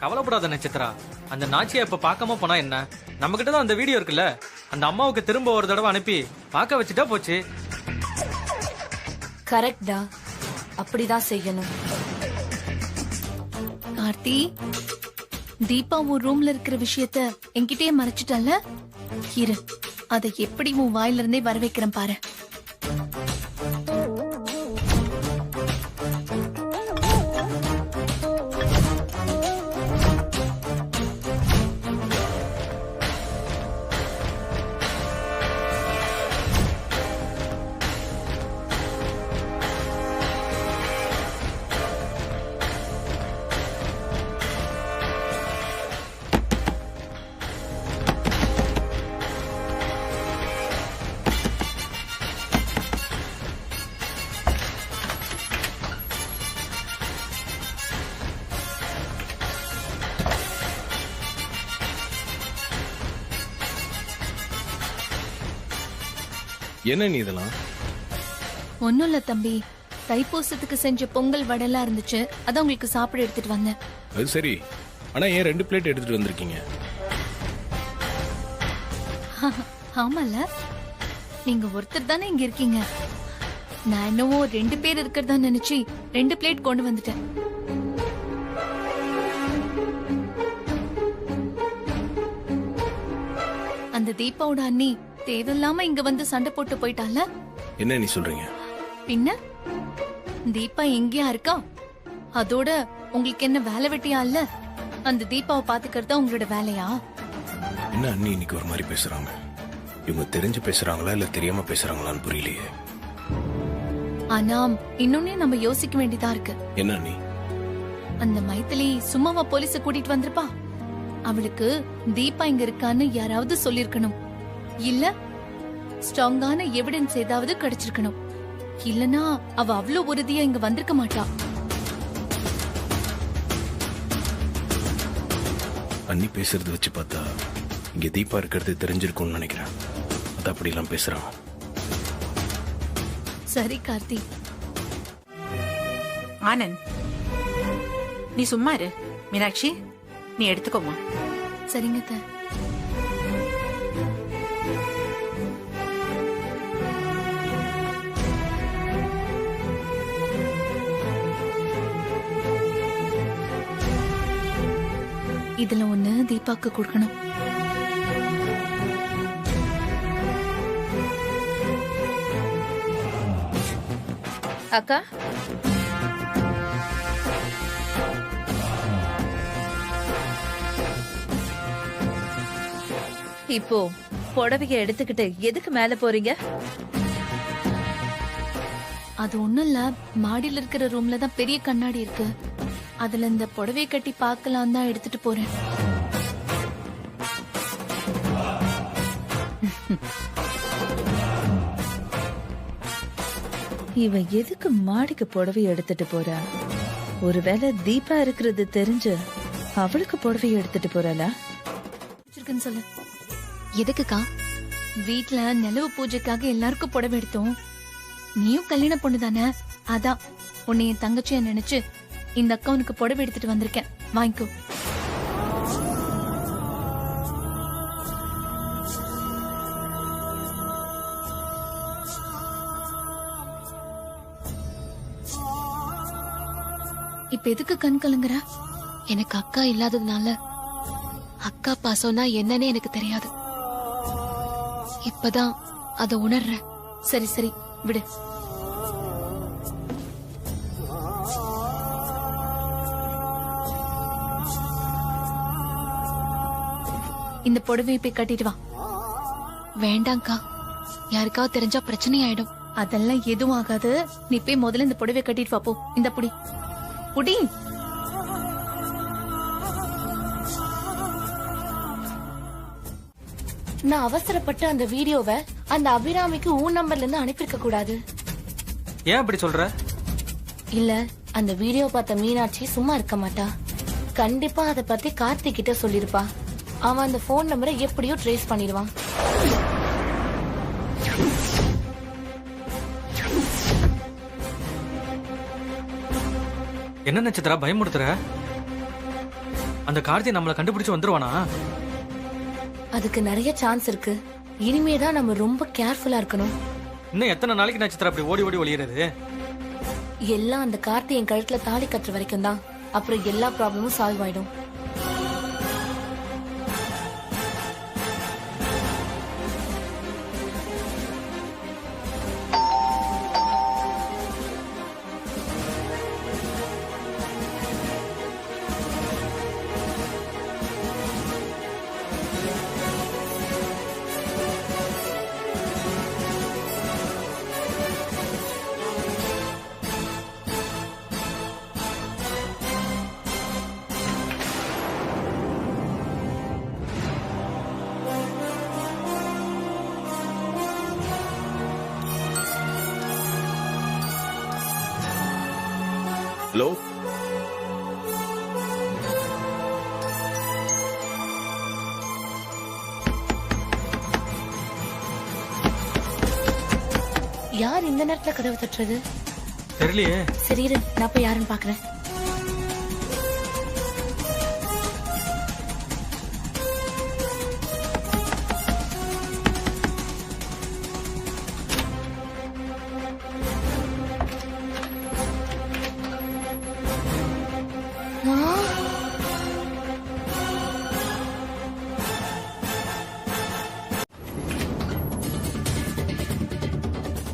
கவலைப்படாத நட்சத்திரா. அந்த நாச்சியை இப்ப பார்க்காம போனா என்ன? நம்ம கிட்ட தான் அந்த வீடியோ இருக்குல்ல, அந்த அம்மாவுக்கு திரும்ப ஒரு தடவை அனுப்பி பார்க்க வச்சுட்டா போச்சு. கரெக்டா, அப்படிதான் செய்யணும். கார்த்தி, தீபா உன் ரூம்ல இருக்கிற விஷயத்த என்கிட்டயே மறைச்சிட்டல்ல? இரு, அதை எப்படி உன் வாயில இருந்தே வர வைக்கிறேன் பாரு. என்ன நீ இதெல்லாம்? ஒன்னும் இல்ல தம்பி, தைப்பூசத்துக்கு செஞ்ச பொங்கல் வடைலாம் இருந்துச்சு, அதான் உங்களுக்கு சாப்பிட எடுத்துட்டு வந்தேன். அது சரி, ஆனா ஏன் 2 பிளேட் எடுத்துட்டு வந்திருக்கீங்க? ஆமால, நீங்க ஒருத்தர் தானே இங்க இருக்கீங்க. நான் என்னவோ 2 பேர் இருக்கிறதா நினைச்சு 2 பிளேட் கொண்டு வந்துட்டேன். அந்த தீபாவோட அண்ணி தேவையில்லாம இங்க வந்து சண்டை போட்டு போயிட்டால. என்ன நீ சொல்றீங்க? பின்ன தீபா எங்கேயா இருக்கா? அதோட உங்களுக்கு என்ன வேலை வெட்டியா இல்ல? அந்த தீபாவை பாத்துக்கிறதா உங்களோட வேலையா? என்ன அண்ணி இன்னைக்கு ஒரு மாதிரி பேசுறாங்க? இவங்க தெரிஞ்சு பேசுறாங்களா இல்ல தெரியாம பேசுறாங்களான்னு புரியலையே. ஆனா இன்னொன்னே நம்ம யோசிக்க வேண்டியதா இருக்கு. என்ன அண்ணி? அந்த மைத்திலி சும்மாவா போலீஸ கூட்டிட்டு வந்திருப்பா? அவளுக்கு தீபா இங்க இருக்கான்னு யாராவது சொல்லிருக்கணும். இல்ல ஸ்ட்ராங்கான எவிடன்ஸ் ஏதாவது கிடைச்சிருக்கணும். இல்லனா அவ அவ்வளவு உறுதியா இங்க வந்திருக்க மாட்டா. அண்ணி பேசுறது வச்சு பார்த்தா இங்க தீபா இருக்கிறது தெரிஞ்சிருக்கும்னு நினைக்கிறேன். அது அப்படி எல்லாம் பேசுறாங்க. சரி கார்த்தி. ஆனந்த், நீ சும்மா இரு. மீனாட்சி, நீ எடுத்துக்கோமா. சரிங்க அத்தை. இதுல ஒண்ணு தீபாக்கு கொடுக்கணும். அக்கா, இப்போ புடவைய எடுத்துக்கிட்டு எதுக்கு மேல போறீங்க? அது ஒண்ணும் இல்ல, மாடியில இருக்கிற ரூம்ல தான் பெரிய கண்ணாடி இருக்கு. அதுல இந்த புடவையை கட்டி பார்க்கலாம் தான் எடுத்துட்டு போறேன். இவ எதுக்கு மாடிக்கு புடவைய எடுத்துட்டு போறா? ஒருவேளை தீபா இருக்கிறது தெரிஞ்சு அவளுக்கு புடவைய எடுத்துட்டு போறாளா? இருக்குன்னு சொல்லு. எதுக்குக்கா? வீட்ல நிலவு பூஜைக்காக எல்லாருக்கும் புடவை எடுத்தோம். நீயும் கல்யாண பொண்ணு தானே, அதான் உன்னை என் தங்கச்சியா நினைச்சு இந்த அக்கா உனக்கு புடவை எடுத்துட்டு வந்திருக்கேன், வாங்கிக்கோ. இப்ப எதுக்கு கண் கலங்குற? எனக்கு அக்கா இல்லாததுனால அக்கா பாசம்னா என்னன்னு எனக்கு தெரியாது. இப்பதான் அத உணர்றேன். சரி சரி விடு. இந்த புடவையை போய் கட்டிட்டு வா. வேண்டாம்க்கா, யாருக்காவது தெரிஞ்சா பிரச்சனை ஆயிடும். அதெல்லாம் எதுவும் ஆகாது. நீ போய் முதல்ல இந்த புடவை கட்டிட்டு வா. போ, இந்த புடி புடி. நான் அவசரப்பட்டு அந்த வீடியோவை அந்த அபிராமிக்கு ஊன் நம்பர்ல இருந்து அனுப்பியிருக்க கூடாது. ஏன் அப்படி சொல்ற? இல்ல, அந்த வீடியோ பார்த்த மீனாட்சி சும்மா இருக்க மாட்டா. கண்டிப்பா அத பத்தி கார்த்திக் கிட்ட சொல்லிருப்பா. அவன் அந்த போன் நம்பரை எப்படியோ ட்ரேஸ் பண்ணிடுவான். என்ன நட்சத்திரா பயமுடுத்துற? அந்த கார்த்தி நம்மளை கண்டுபிடிச்சு வந்துருவானா? அதுக்கு நிறைய சான்ஸ் இருக்கு. இனிமேதான் நம்ம ரொம்ப கேர்ஃபுல்லா இருக்கணும். இன்னும் எத்தனை நாளைக்கு நட்சத்திரம் அப்படி ஓடி ஓடி ஒளியறது? எல்லாம் அந்த கார்த்தி என் கழுத்துல தாலி கட்டுற வரைக்கும் தான். அப்புறம் எல்லா ப்ராப்ளமும் சால்வ் ஆயிடும். ஹலோ, யார் இந்த நேரத்துல கதவு தட்டுறது? தெரியலையே. சரி இரு, நான் போய் யாருன்னு பாக்குறேன்.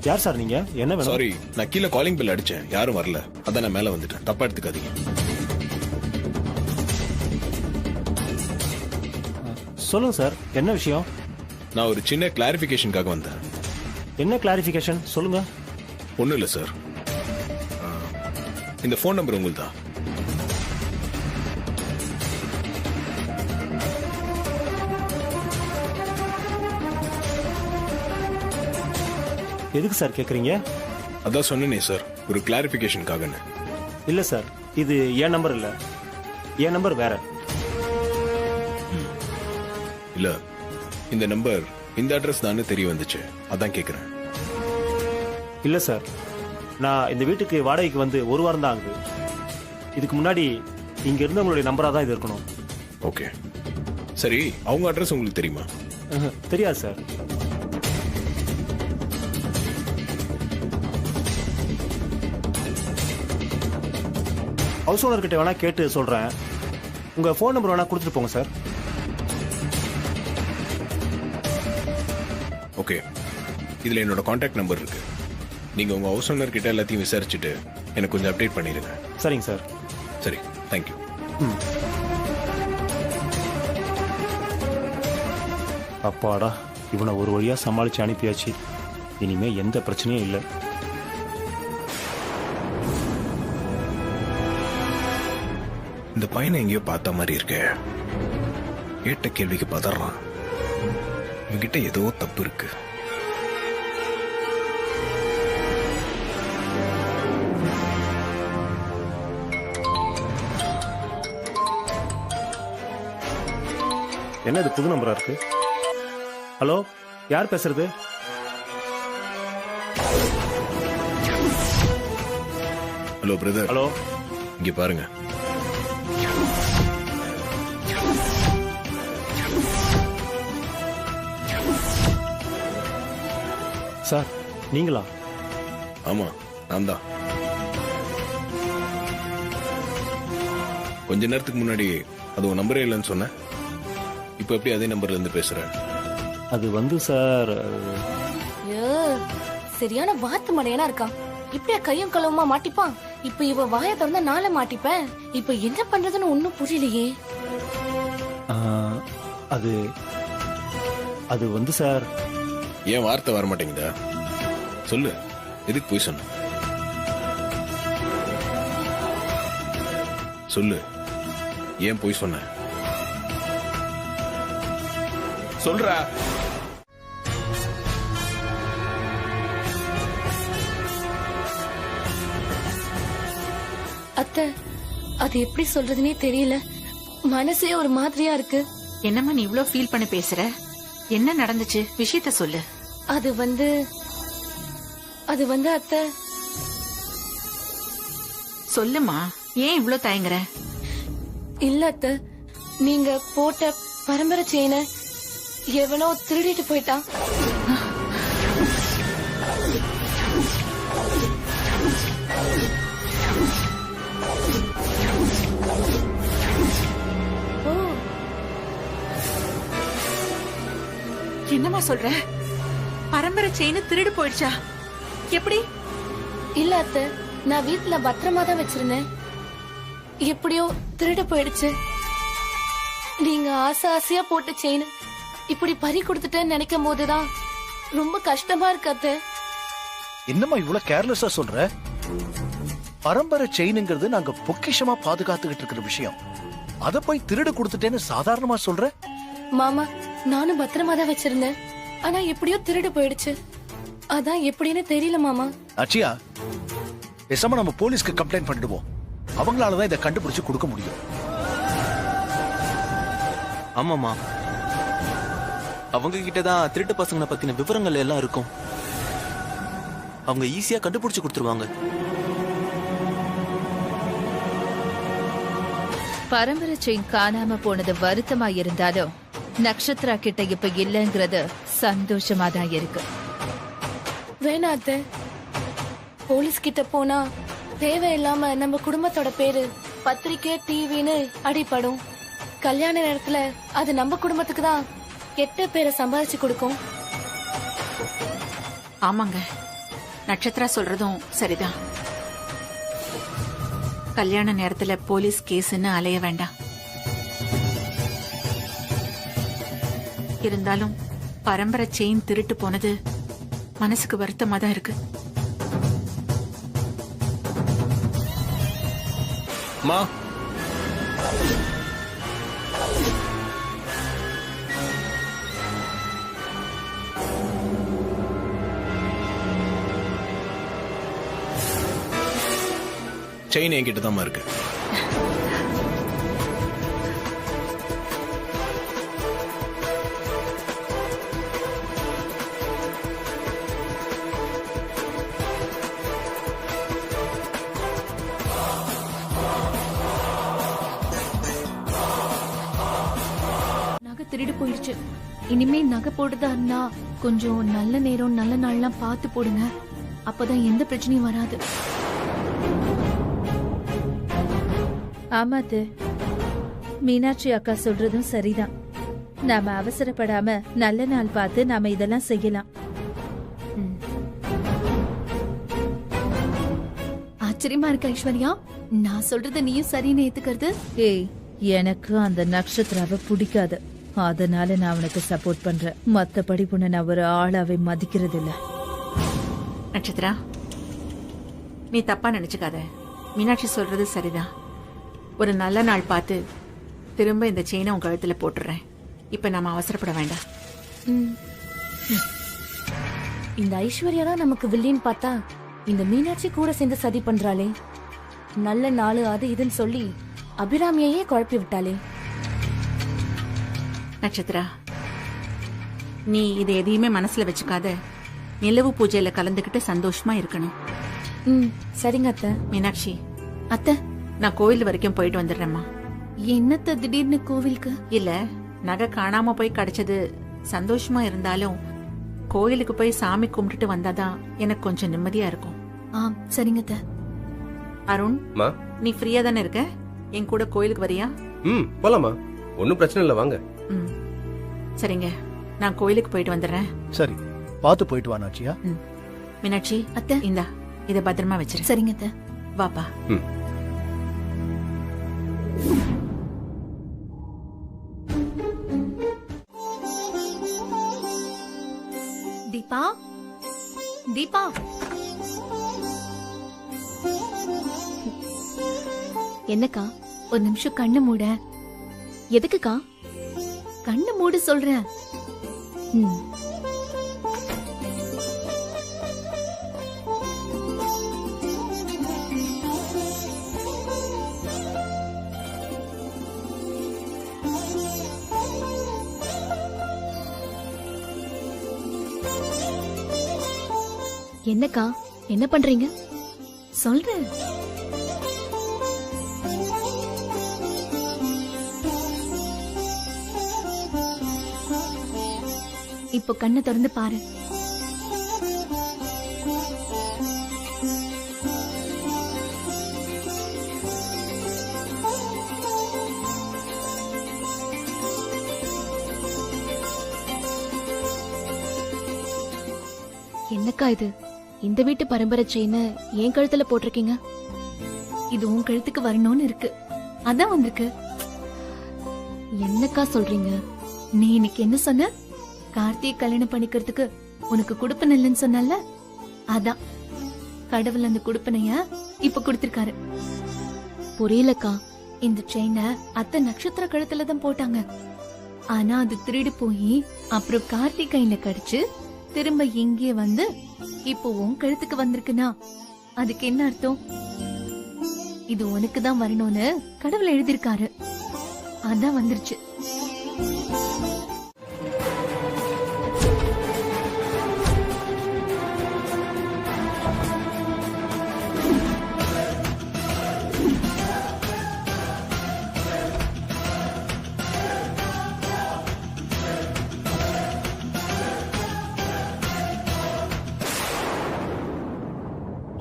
யார் சார் நீங்க? என்ன வேணும்? சாரி, நான் கீழே காலிங் பெல் அடிச்சேன், யாரும் வரல. அதான் நான் மேல வந்துட்டேன். தப்பா எடுத்துக்காதீங்க. சொல்லுங்க சார், என்ன விஷயம்? நான் ஒரு சின்ன கிளாரிபிகேஷனுக்காக வந்தேன். என்ன கிளாரிபிகேஷன் சொல்லுங்க. ஒன்றும் இல்லை சார். இந்த ஃபோன் நம்பர் உங்களுக்கு தான். எதுக்கு சார் கேக்குறீங்க? அதான் சொன்னேனே சார், ஒரு கிளாரிபிகேஷனுக்காகன்னு. இல்ல சார், இது என் நம்பர் இல்ல. என் நம்பர் வேற. இல்ல, இந்த நம்பர் இந்த அட்ரஸ் தானே தெரிய வந்துச்சு, அதான் கேக்குறேன். இல்ல சார், நான் இந்த வீட்டுக்கு வாடகைக்கு வந்து ஒரு வாரம் தான் ஆகுது. இதுக்கு முன்னாடி இங்க இருந்தவங்களுடைய நம்பரா தான் இது இருக்கணும். ஓகே, சரி. அவங்க அட்ரஸ் உங்களுக்கு தெரியுமா? தெரியாது சார். ஹவுஸ் ஓனர் கிட்ட வேணா கேட்டு சொல்றேன். உங்க ஃபோன் நம்பர் வேணா கொடுத்துட்டு போங்க சார். ஓகே, இதுல என்னோட கான்டாக்ட் நம்பர் இருக்கு. நீங்க உங்க ஹவுஸ் ஓனர் கிட்ட எல்லாத்தையும் விசாரிச்சுட்டு எனக்கு கொஞ்சம் அப்டேட் பண்ணிடுங்க. சரிங்க சார். சரி, தேங்க்யூ. அப்பாடா, இவனை ஒரு வழியா சமாளிச்சு அனுப்பியாச்சு. இனிமே எந்த பிரச்சனையும் இல்லை. இந்த பையனை எங்கேயோ பார்த்த மாதிரி இருக்கு. கேட்ட கேள்விக்கு பதறான். இவங்கிட்ட ஏதோ தப்பு இருக்கு. என்ன இது புது நம்பரா இருக்கு? ஹலோ, யார் பேசுறது? Hello brother. ஹலோ, இங்க பாருங்க. சார் நீங்களா? ஆமா, நான் தான். கொஞ்ச நேரத்துக்கு முன்னாடி அது உன் நம்பரே இல்லைன்னு சொன்னேன். இப்ப எப்படி அதே நம்பர்ல இருந்து பேசுறேன்? அது வந்து சார், ஐயோ, சரியான வாத்து மடையனா இருக்கான். இப்படியா கையும் களவுமா மாட்டிப்பான்? இப்ப இவ வாயை திறந்தா நாளை மாட்டிப்பேன். இப்ப என்ன பண்றதுன்னு ஒண்ணும் புரியலையே. அது அது வந்து சார். ஏன் வார்த்தை வர மாட்டேங்குதா? சொல்லு, எதுக்கு போய் சொன்ன? சொல்லு, ஏன் போய் சொன்ன? சொல்ற. அத்தை, அது எப்படி சொல்றதுனே தெரியல. மனசே ஒரு மாதிரியா இருக்கு. என்னம்மா நீ இவ்ளோ ஃபீல் பண்ணி பேசுற? என்ன நடந்துச்சு? விஷயத்த சொல்லு. அது வந்து அத்தை. சொல்லுமா, ஏன் இவ்ளோ தயங்குற? இல்ல அத்தை, நீங்க போட்ட பரம்பரை செயினை எவனோ திருடிட்டு போயிட்டான். என்னம்மா சொல்ற? பரம்பரை செயின் திருடு போயிடுச்சா? எப்படி? இல்ல அத்தை, நான் வீட்டுல பத்திரமா தான் வச்சிருந்தேன். எப்படியோ திருடு போயிடுச்சு. நீங்க ஆசை ஆசையா போட்ட செயின் இப்படி பறி கொடுத்துட்டேன்னு நினைக்கும் போதுதான் ரொம்ப கஷ்டமா இருக்கு அத்தை. என்னம்மா இவ்வளவு கேர்லெஸ்ஸா சொல்ற? பரம்பரை செயினுங்கிறது நாங்க பொக்கிஷமா பாதுகாத்துக்கிட்டு இருக்கிற விஷயம். அத போய் திருடு கொடுத்துட்டேன்னு சாதாரணமா சொல்ற? மாமா, நானும் பத்திரமா தான் வச்சிருந்தேன். ஆனா எப்படியோ திருடு போயிடுச்சு. அதான் எப்படின்னு தெரியல மாமா. அச்சியா, பேசாம நம்ம போலீஸ்க்கு கம்ப்ளைண்ட் பண்ணிடுவோம். அவங்களாலதான் இதை கண்டுபிடிச்சு கொடுக்க முடியும். ஆமாமா, அவங்க கிட்டதான் திருட்டு பசங்களை பத்தின விவரங்கள் எல்லாம் இருக்கும். அவங்க ஈஸியா கண்டுபிடிச்சு கொடுத்துருவாங்க. பரம்பரை செயின் காணாம போனது வருத்தமா இருந்தாலும் நக்ஷத்ரா கிட்ட இப்ப இல்லங்கிறது சந்தோஷமா தான் இருக்கு. வேணா அத்தை, போலீஸ் கிட்ட போனா தேவையில்லாம நம்ம குடும்பத்தோட பேரு பத்திரிக்கை டிவின்னு அடிபடும். கல்யாண நேரத்துல அது நம்ம குடும்பத்துக்கு தான் கெட்ட பேரை சம்பாதிச்சு கொடுக்கும். ஆமாங்க, நட்சத்திரா சொல்றதும் சரிதான். கல்யாண நேரத்துல போலீஸ் கேஸ்ன்னு அலைய வேண்டாம். இருந்தாலும் பரம்பரை செயின் திருட்டு போனது மனசுக்கு வருத்தமா தான் இருக்கு. மா, செயின் என்கிட்ட தான் இருக்கு. நகை திருடு போயிடுச்சு. இனிமே நகை போடுதான்னா கொஞ்சம் நல்ல நேரம் நல்ல நாள்லாம் பார்த்து போடுங்க. அப்பதான் எந்த பிரச்சனையும் வராது. ஆமாத்து, மீனாட்சி அக்கா சொல்றதும் சரிதான். நாம அவசரப்படாம நல்ல நாள் பார்த்து நாம இதெல்லாம் செய்யலாம். ஆச்சரியமா இருக்கு ஐஸ்வர்யா. நான் சொல்றத நீயும் சரின்னு ஏத்துக்கிறது. ஏய், எனக்கு அந்த நட்சத்திராவை பிடிக்காது. அதனால நான் அவனுக்கு சப்போர்ட் பண்றேன். மத்தபடி பொண்ணு நான் ஒரு ஆளாவே மதிக்கிறது இல்ல. நட்சத்திரா, நீ தப்பா நினைச்சுக்காத. மீனாட்சி சொல்றது சரிதான். ஒரு நல்ல நாள் பார்த்து திரும்ப இந்த செயினை உன் கழுத்துல போட்டுறேன். இப்ப நாம அவசரப்பட வேண்டாம். இந்த ஐஸ்வர்யா தான் நமக்கு வில்லின்னு பார்த்தா இந்த மீனாட்சி கூட சேர்ந்து சதி பண்றாளே. நல்ல நாளு அது இதுன்னு சொல்லி அபிராமியையே குழப்பி விட்டாளே. நட்சத்திரா, நீ இதை எதையுமே மனசுல வச்சுக்காத. நிலவு பூஜையில கலந்துக்கிட்டு சந்தோஷமா இருக்கணும். சரிங்க அத்தை. மீனாட்சி, அத்தை, நான் கோயில் வரைக்கும் போயிட்டு வந்துடுறேம்மா. என்னத்த திடீர்னு கோவிலுக்கு? இல்ல, நகை காணாம போய் கிடைச்சது சந்தோஷமா இருந்தாலும் கோயிலுக்கு போய் சாமி கும்பிட்டுட்டு வந்தாதான் எனக்கு கொஞ்சம் நிம்மதியா இருக்கும். சரிங்க அத்தை. அருண், நீ ஃப்ரீயா தானே இருக்க? என் கூட கோயிலுக்கு வரியா? போலாமா, ஒன்னும் பிரச்சனை இல்ல, வாங்க. சரிங்க, நான் கோயிலுக்கு போயிட்டு வந்துடுறேன். சரி, பார்த்து போயிட்டு வா நாச்சியா. மீனாட்சி அத்தை, இந்தா இத பத்திரமா வச்சிரு. சரிங்க அத்தை. வாப்பா. தீபா, தீபா, என்னக்கா ஒரு நிமிஷம் கண்ணு மூட. எதுக்குக்கா? கண்ணு மூடு சொல்றேன். என்னக்கா என்ன பண்றீங்க? சொல்றேன். இப்போ கண்ணை திறந்து பாரு. என்னக்கா இது? இந்த வீட்டு பரம்பரை செயினை என் கழுத்துல போட்டிருக்கீங்க. இது உன் கழுத்துக்கு வரணும்னு இருக்கு, அதான் வந்திருக்கு. என்னக்கா சொல்றீங்க? நீ இன்னைக்கு என்ன சொன்ன? கார்த்திக் கல்யாணம் பண்ணிக்கிறதுக்கு உனக்கு குடுப்பன இல்லைன்னு சொன்னல, அதான் கடவுள் அந்த குடுப்பனைய இப்ப கொடுத்திருக்காரு. புரியலக்கா. இந்த செயினை அத்தை நட்சத்திர கழுத்துல தான் போட்டாங்க. ஆனா அது திருடி போய் அப்புறம் கார்த்திக் கையில கடிச்சு திரும்ப இங்கே வந்து இப்போ உன் கழுத்துக்கு வந்திருக்குன்னா அதுக்கு என்ன அர்த்தம்? இது உனக்கு தான் வரணும்னு கடவுள் எழுதிருக்காரு, அதான் வந்துருச்சு.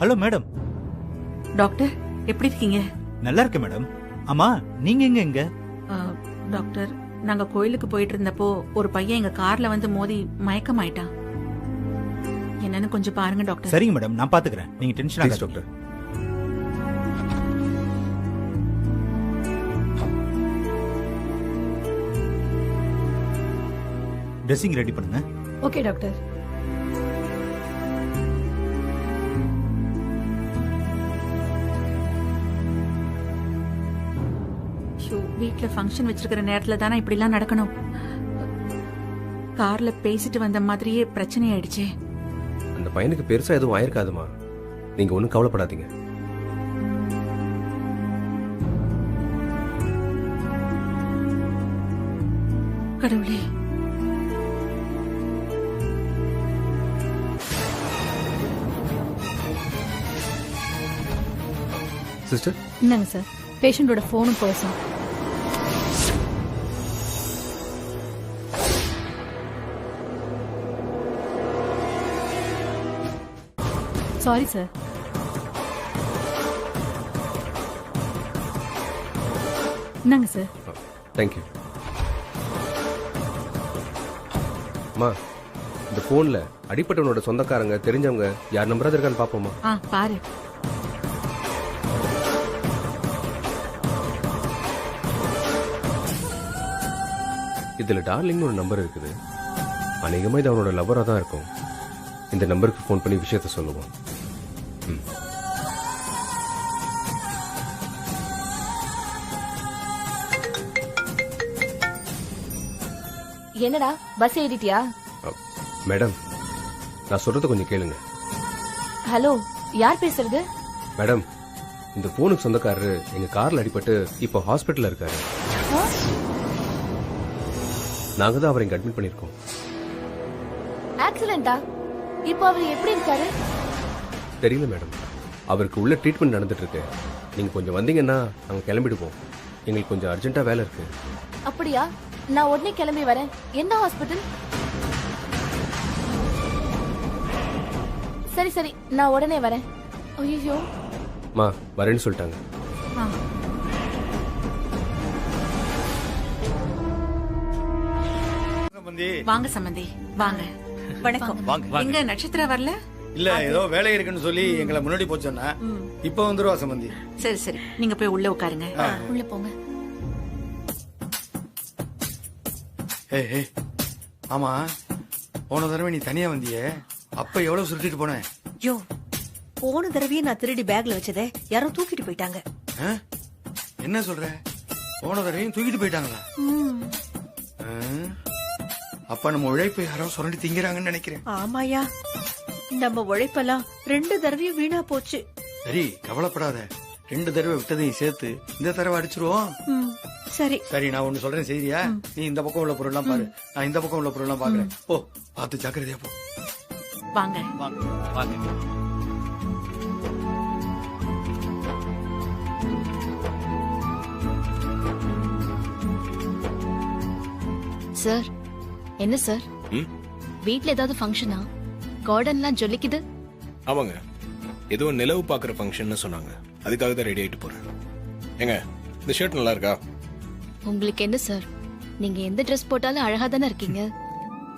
Hello madam. டாக்டர் எப்படி இருக்கீங்க? நல்லா இருக்கேன் மேடம். ஆமா, நீங்க எங்க? டாக்டர், நாங்க கோயிலுக்கு போயிட்டு இருந்தப்போ ஒரு பையன் எங்க கார்ல வந்து மோதி மயக்கமாயிட்டான். என்னன்னு கொஞ்சம் பாருங்க டாக்டர். சரிங்க மேடம், நான் பாத்துக்கிறேன். நீங்க டென்ஷன் ஆகாதீங்க டாக்டர். ட்ரெஸ்ஸிங் ரெடி பண்ணுங்க. Okay doctor. வீட்ல ஃபங்க்ஷன் வச்சிருக்கிற நேரத்துல தானே இப்படி எல்லாம் நடக்கணும். கார்ல பேசிட்டு வந்த மாதிரியே பிரச்சனை ஆயிடுச்சே. அந்த பையனுக்கு பெருசா எதுவும் ஆயிருக்காதுமா, நீங்க ஒன்றும் கவலைப்படாதீங்க. கடவுளே, சிஸ்டர். என்னங்க சார், பேஷண்டோட போனும் பர்ஸும். Sorry sir. என்னங்க சார்? தேங்க்யூ. அம்மா, இந்த போன்ல அடிப்பட்டவனோட சொந்தக்காரங்க தெரிஞ்சவங்க யார் நம்பராது இருக்கான்னு பாப்போமா? பாரு. இதுல டார்லிங்னு ஒரு நம்பர் இருக்குது. அநேகமா இது அவனோட லவ்வரா தான் இருக்கும். இந்த நம்பருக்கு ஃபோன் பண்ணி விஷயத்த சொல்லுவோம். என்னடா பஸ் ஏறிட்டியா? மேடம், நான் சொல்றத கொஞ்சம் கேளுங்க. ஹலோ, யார் பேசுறது? மேடம், இந்த போனுக்கு சொந்தக்காரரு எங்க கார்ல அடிபட்டு இப்போ ஹாஸ்பிட்டல்ல இருக்காரு. நாங்க தான் அவரை இங்க அட்மிட் பண்ணிருக்கோம். ஆக்சிடென்ட்டா? இப்போ அவர் எப்படி இருக்காரு? தெரியல மேடம், அவருக்கு உள்ள ட்ரீட்மெண்ட் நடந்துட்டு இருக்கு. நீங்க கொஞ்சம் வந்தீங்கன்னா நாங்க கிளம்பிடுவோம். எங்களுக்கு கொஞ்சம் அர்ஜென்ட்டா வேலை இருக்கு. அப்படியா? நான் உடனே கிளம்பி வரேன். எந்த ஹாஸ்பிட்டல்? சரி சரி, நான் உடனே வரேன். ஐயோ, மா வரேன்னு சொல்லிட்டாங்க. வாங்க சம்பந்தி, வாங்க. வணக்கம். எங்க நட்சத்திர வரல? இல்ல, ஏதோ வேலை இருக்குன்னு சொல்லி எங்களை முன்னாடி போச்சோன்னா இப்ப வந்துருவா சம்பந்தி. சரி சரி, நீங்க போய் உள்ள உட்காருங்க. உள்ள போங்க. ஆமா, போன தடவை நீ தனியா வந்தியே, அப்ப எவ்வளவு சுருட்டிட்டு போன? யோ, போன தடவையே நான் திருடி பேக்ல வச்சதே யாரோ தூக்கிட்டு போயிட்டாங்க. என்ன சொல்ற? போன தடவையும் தூக்கிட்டு போயிட்டாங்களா? அப்ப நம்ம உழைப்பை யாரோ சுரண்டி திங்கிறாங்கன்னு நினைக்கிறேன். ஆமாயா, நம்ம உழைப்பெல்லாம் 2 தடவையும் வீணா போச்சு. சரி, கவலைப்படாத. 2 தடவை விட்டதையும் சேர்த்து இந்த தடவை அடிச்சிருவோம். சரி சரி, நான் ஒண்ணு சொல்றேன் செய்தியா? நீ இந்த பக்கம் உள்ள பொருள் எல்லாம் பாரு, நான் இந்த பக்கம் உள்ள பொருள் எல்லாம் பாக்குறேன். ஓ, பார்த்து ஜாக்கிரதையா போ. வாங்க வாங்க. சார். என்ன சார்? வீட்ல ஏதாவது ஃபங்க்ஷனா? கார்டன்லாம் ஜொலிக்குது. ஆமாங்க, ஏதோ நிலவு பார்க்குற ஃபங்க்ஷன்னு சொன்னாங்க. அதுக்காக தான் ரெடி ஆகிட்டு போகிறேன். ஏங்க, இந்த ஷர்ட் நல்லா இருக்கா? உங்களுக்கு என்ன சார், நீங்க எந்த ட்ரெஸ் போட்டாலும் அழகா தானே இருக்கீங்க.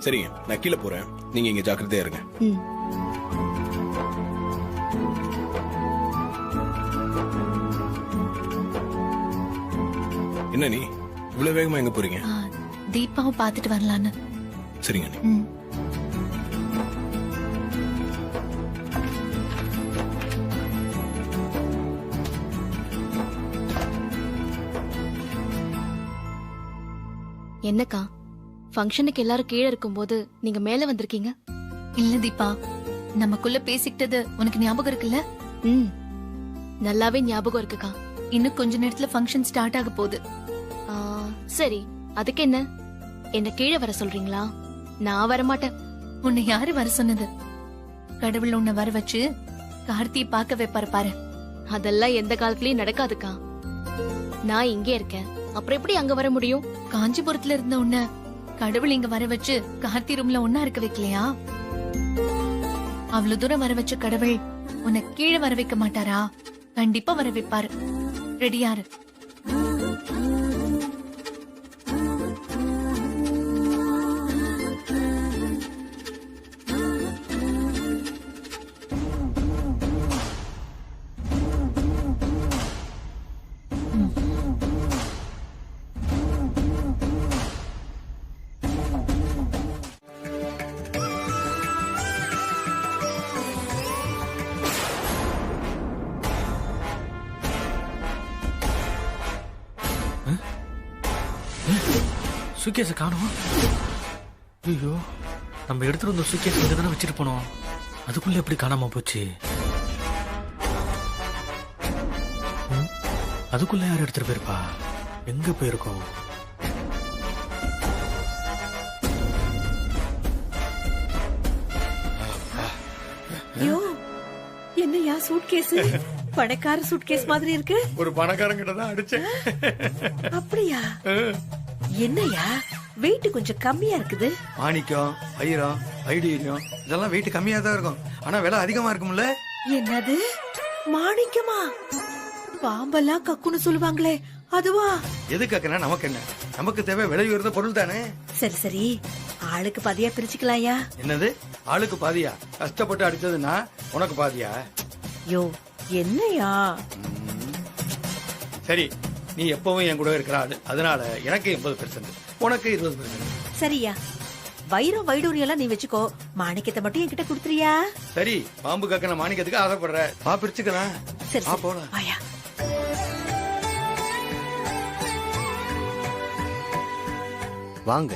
சரிங்க, நான் கீழே போகிறேன். நீங்கள் இங்கே ஜாக்கிரதையா இருங்க. ம். என்ன நீ இவ்வளவு வேகமா எங்க போறீங்க? தீபாவை பார்த்துட்டு வரலான்னு. சரிங்க நீ. ம். என்னக்கா, ஃபங்க்ஷனுக்கு எல்லாரும் கீழே இருக்கும்போது நீங்க மேல வந்திருக்கீங்க? இல்ல தீபா, நமக்குள்ள பேசிக்கிட்டது உனக்கு ஞாபகம் இருக்குல்ல? ம், நல்லாவே ஞாபகம் இருக்குக்கா. இன்னும் கொஞ்ச நேரத்துல ஃபங்க்ஷன் ஸ்டார்ட் ஆக போகுது. சரி, அதுக்கு என்ன? என்ன கீழே வர சொல்றீங்களா? நான் வரமாட்டேன். உன்னை யாரு வர சொன்னது? கடவுள் உன்னை வர வச்சு கார்த்தியை பார்க்க வைப்பாரு பாரு. அதெல்லாம் எந்த காலத்துலயும் நடக்காதுக்கா. நான் இங்கே இருக்கேன், அப்புறம் எப்படி அங்க வர முடியும்? காஞ்சிபுரத்துல இருந்த உன்னை கடவுள் இங்க வர வச்சு கார்த்தி ரூம்ல ஒன்னா இருக்க வைக்கலையா? அவ்வளவு தூரம் வர வச்ச கடவுள் உன்னை கீழே வர வைக்க மாட்டாரா? கண்டிப்பா வர வைப்பாரு. ரெடியாரு. சூட்கேஸை காணோம். ஐயோ, நம்ம எடுத்துட்டு வந்த சூட்கேஸ் இங்க தானே வச்சுட்டு போனோம். அதுக்குள்ள எப்படி காணாம போச்சு? அதுக்குள்ள யார் எடுத்துட்டு போயிருப்பா? எங்க போயிருக்கோம்? ஐயோ, என்னையா சூட்கேஸ்? பணக்கார சூட்கேஸ் மாதிரி இருக்கு. ஒரு பணக்காரங்கிட்ட தான் அடிச்சேன். அப்படியா? என்னையா வெயிட் கொஞ்சம் கம்மியா இருக்குது? மாணிக்கம், வைரம், ஐடியம் இதெல்லாம் வெயிட் கம்மியா தான் இருக்கும். ஆனா விலை அதிகமா இருக்கும்ல. என்னது மாணிக்கமா? பாம்பெல்லாம் கக்குன்னு சொல்லுவாங்களே, அதுவா? எது கக்குனா நமக்கு என்ன? நமக்கு தேவை விலை உயர்ந்த பொருள் தானே. சரி சரி, ஆளுக்கு பாதியா பிரிச்சுக்கலாயா? என்னது ஆளுக்கு பாதியா? கஷ்டப்பட்டு அடிச்சதுன்னா உனக்கு பாதியா? யோ என்னையா? சரி, நீ எப்பவும் என் கூட இருக்கிற ஆளு, அதனால எனக்கு 80%, உனக்கு 20%. சரியா, வைரம் வைடூரியம் எல்லாம் நீ வச்சுக்கோ, மாணிக்கத்தை மட்டும் என்கிட்ட கொடுத்துறியா? சரி, பாம்பு கக்கன மாணிக்கத்துக்கு ஆசைப்படுற, வா பிரிச்சுக்கலாம். சரி வா போலாம். வாயா. வாங்க,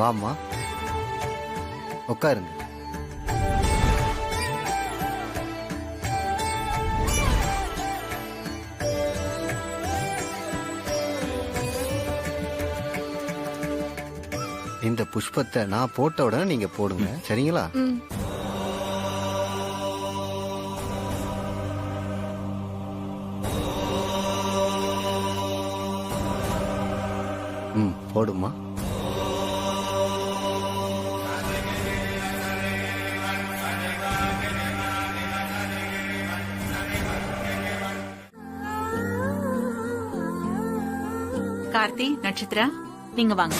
வாமா, உட்காருங்க. இந்த புஷ்பத்தை நான் போட்ட உடனே நீங்க போடுங்க, சரிங்களா? போடுமா. கார்த்தி, நட்சத்திரா, நீங்க வாங்க.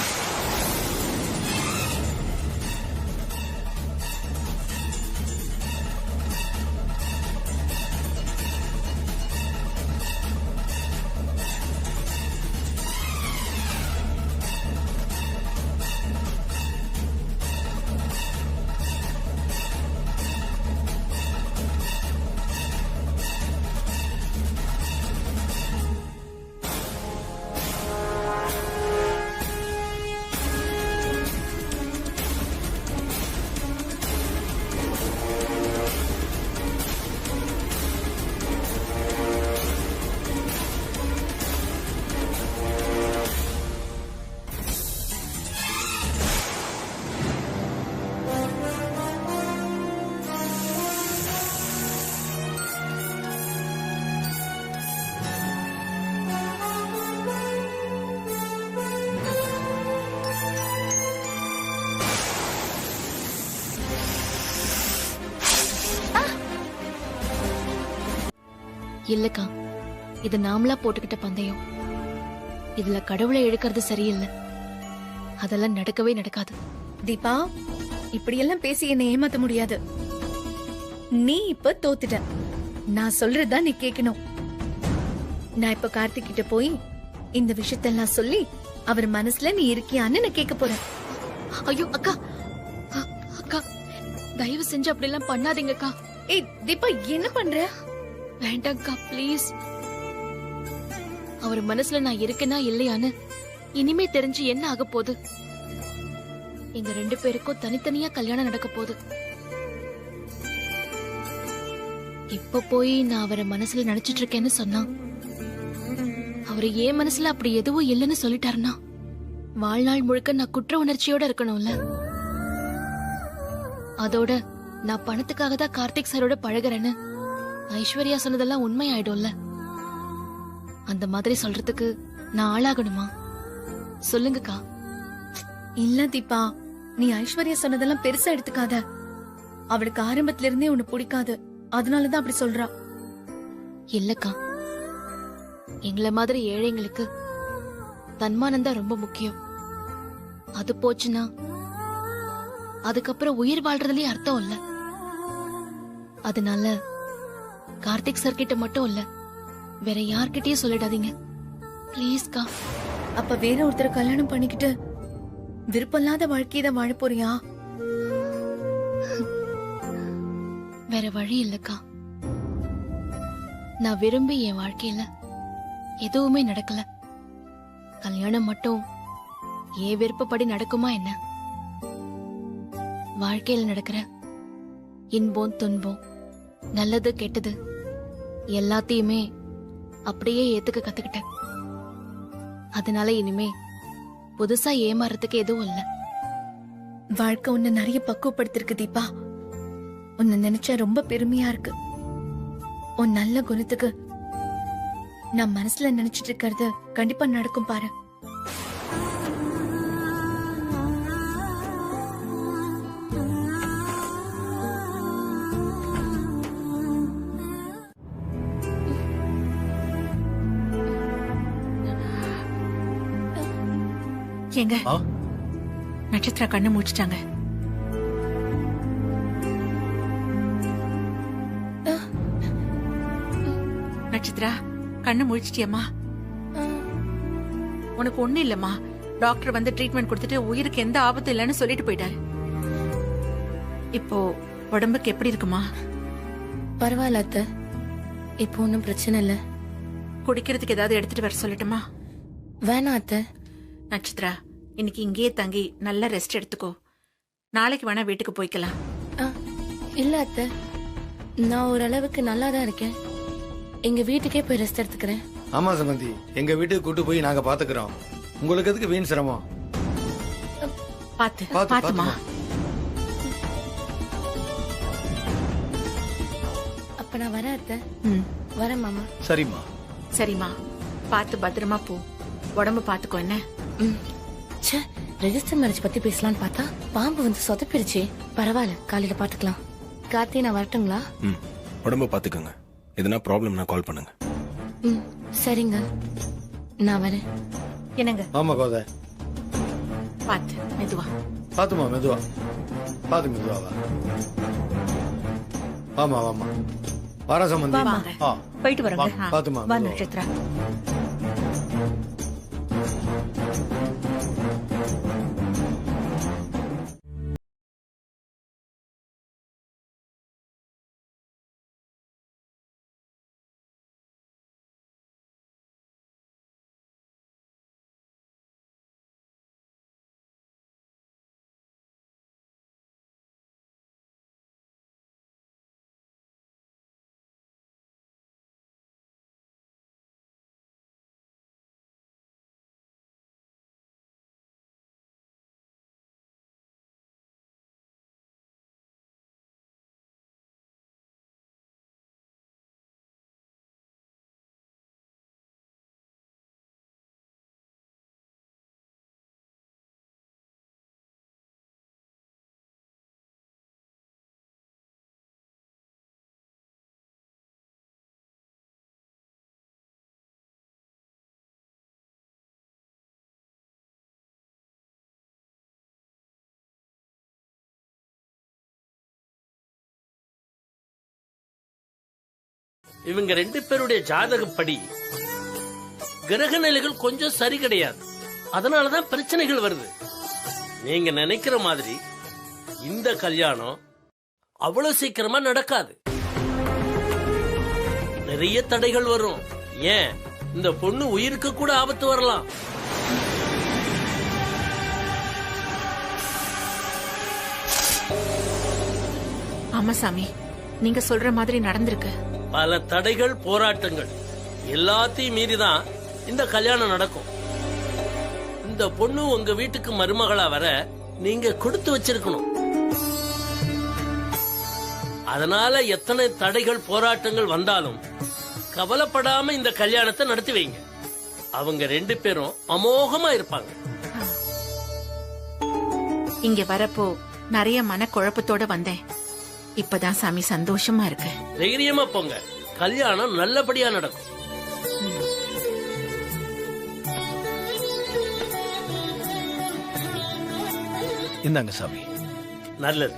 இல்லக்கா, இது நாமளா போட்டுக்கிட்ட பந்தயம். இதுல கடவுளை இழுக்கிறது சரியில்லை. அதெல்லாம் நடக்கவே நடக்காது. தீபா, இப்படியெல்லாம் பேசி என்னை ஏமாத்த முடியாது. நீ இப்ப தோத்துட்ட. நான் சொல்றதுதான் நீ கேட்கணும். நான் இப்ப கார்த்திக் கிட்ட போய் இந்த விஷயத்தெல்லாம் சொல்லி அவர் மனசுல நீ இருக்கியான்னு நான் கேட்க போறேன். ஐயோ அக்கா, அக்கா தயவு செஞ்சு அப்படி எல்லாம் பண்ணாதீங்கக்கா. ஏய் தீபா, என்ன பண்ற? வேண்டாம்க்கா, ப்ளீஸ். அவர் மனசுல நான் இருக்கேனா இல்லையான்னு இனிமே தெரிஞ்சு என்ன ஆக போகுது? எங்க 2 பேருக்கும் தனித்தனியா கல்யாணம் நடக்க போகுது. இப்ப போய் நான் அவரை மனசுல நினைச்சிட்டு இருக்கேன்னு சொன்னா, அவரு என் மனசுல அப்படி எதுவும் இல்லைன்னு சொல்லிட்டாருன்னா, வாழ்நாள் முழுக்க நான் குற்ற உணர்ச்சியோட இருக்கணும்ல. அதோட நான் பணத்துக்காக தான் கார்த்திக் சாரோட பழகுறேன்னு ஐஸ்வர்யா சொன்னதெல்லாம் உண்மை ஆயிடும்ல. அந்த மாதிரி சொல்றதுக்கு நான் ஆளாகணுமா? சொல்லுங்கக்கா. இல்ல தீபா, நீ ஐஸ்வர்யா சொன்னதெல்லாம் பெருசா எடுத்துக்காத. அவளுக்கு ஆரம்பத்துல இருந்தே உன்னை பிடிக்காது, அதனாலதான் அப்படி சொல்றா. இல்லக்கா, எங்கள மாதிரி ஏழைங்களுக்கு தன்மானம் தான் ரொம்ப முக்கியம். அது போச்சுன்னா அதுக்கப்புறம் உயிர் வாழ்றதுலயே அர்த்தம் இல்ல. அதனால கார்த்திக் சார் கிட்ட மட்டும் இல்ல, வேற யார்கிட்டயும் சொல்லிடாதீங்க ப்ளீஸ்கா. அப்ப வேற ஒருத்தரை கல்யாணம் பண்ணிக்கிட்டு விருப்பமில்லாத வாழ்க்கையதான் வாழ போறியா? வேற வழி இல்லக்கா. நான் விரும்பி என் வாழ்க்கையில எதுவுமே நடக்கல. கல்யாணம் மட்டும் என் விருப்பப்படி நடக்குமா என்ன? வாழ்க்கையில நடக்கிற இன்பம் துன்பம் நல்லது கெட்டது எல்லாத்தையுமே அப்படியே ஏத்துக்க கத்துக்கிட்டேன். அதனால இனிமே புதுசா ஏமாறதுக்கு எதுவும் இல்ல. வாழ்க்கை உன்னை நிறைய பக்குவப்படுத்திருக்கு தீபா. உன்னை நினைச்சா ரொம்ப பெருமையா இருக்கு. உன் நல்ல குணத்துக்கு நான் மனசுல நினைச்சிட்டு இருக்கிறது கண்டிப்பா நடக்கும் பாரு. எங்க நட்சத்திரா கண்ணு முடிச்சிட்டாங்க. நட்சத்திரா கண்ணு முழிச்சிட்டியம்மா? உனக்கு ஒண்ணு இல்லம்மா. டாக்டர் வந்து ட்ரீட்மெண்ட் கொடுத்துட்டு உயிருக்கு எந்த ஆபத்து இல்லைன்னு சொல்லிட்டு போயிட்டாரு. இப்போ உடம்புக்கு எப்படி இருக்குமா? பரவாயில்ல அத்தை, இப்போ ஒன்றும் பிரச்சனை இல்லை. குடிக்கிறதுக்கு ஏதாவது எடுத்துட்டு வர சொல்லட்டுமா? வேணாம் அத்தை. நட்சத்திரா, இன்னைக்கு இங்கேயே தங்கி நல்லா ரெஸ்ட் எடுத்துக்கோ. நாளைக்கு வேணா வீட்டுக்கு போய்க்கலாம். இல்ல அத்தை, நான் ஓரளவுக்கு நல்லா தான் இருக்கேன். எங்க வீட்டுக்கே போய் ரெஸ்ட் எடுத்துக்கிறேன். ஆமா சமந்தி, எங்க வீட்டுக்கு கூட்டு போய் நாங்க பாத்துக்கிறோம். உங்களுக்கு எதுக்கு வீண் சிரமம்? பாத்துமா. அப்ப நான் வரேன் அத்தை. வரேன் மாமா. சரிம்மா. சரிம்மா, பார்த்து பத்திரமா போ. உடம்பு பாத்துக்கோ என்ன? ரெஜிஸ்டர் மேரேஜ் பத்தி பேசலாம்னு பார்த்தா பாம்பு வந்து சொதப்பிருச்சு. பரவாயில்ல, காலையில பாத்துக்கலாம். கார்த்தி, நான் வரட்டுங்களா? உடம்ப பாத்துக்கோங்க. எதுனா ப்ராப்ளம்னா கால் பண்ணுங்க. சரிங்க, நான் வரேன். என்னங்க? ஆமா கோதை, பாத்து மெதுவா. பாத்துமா மெதுவா. பாத்து மெதுவாவா. ஆமா ஆமா. வர சம்பந்தி. போயிட்டு வரேங்க. பாத்துமா. நட்சத்திரா. இவங்க 2 பேருடைய ஜாதகப்படி கிரக நிலைகள் கொஞ்சம் சரி கிடையாது. அதனாலதான் பிரச்சனைகள் வருது. நீங்க நினைக்கிற மாதிரி இந்த கல்யாணம் அவ்வளவு சீக்கிரமா நடக்காது. நிறைய தடைகள் வரும். ஏன், இந்த பொண்ணு உயிருக்கு கூட ஆபத்து வரலாம். ஆமா சாமி, நீங்க சொல்ற மாதிரி நடந்திருக்கு. பல தடைகள், போராட்டங்கள் எல்லாத்தையும் மீறிதான் இந்த கல்யாணம் நடக்கும். இந்த பொண்ணு உங்க வீட்டுக்கு மருமகளா வர நீங்க கொடுத்து வச்சிருக்கணும். அதனால எத்தனை தடைகள், போராட்டங்கள் வந்தாலும் கவலைப்படாம இந்த கல்யாணத்தை நடத்தி வைங்க. அவங்க 2 பேரும் அமோகமா இருப்பாங்க. இங்க வரப்போ நிறைய மனக்குழப்பத்தோட வந்தேன். இப்பதான் சாமி சந்தோஷமா இருக்கு. தைரியமா போங்க, கல்யாணம் நல்லபடியா நடக்கும். இந்தாங்க சாமி. நல்லது.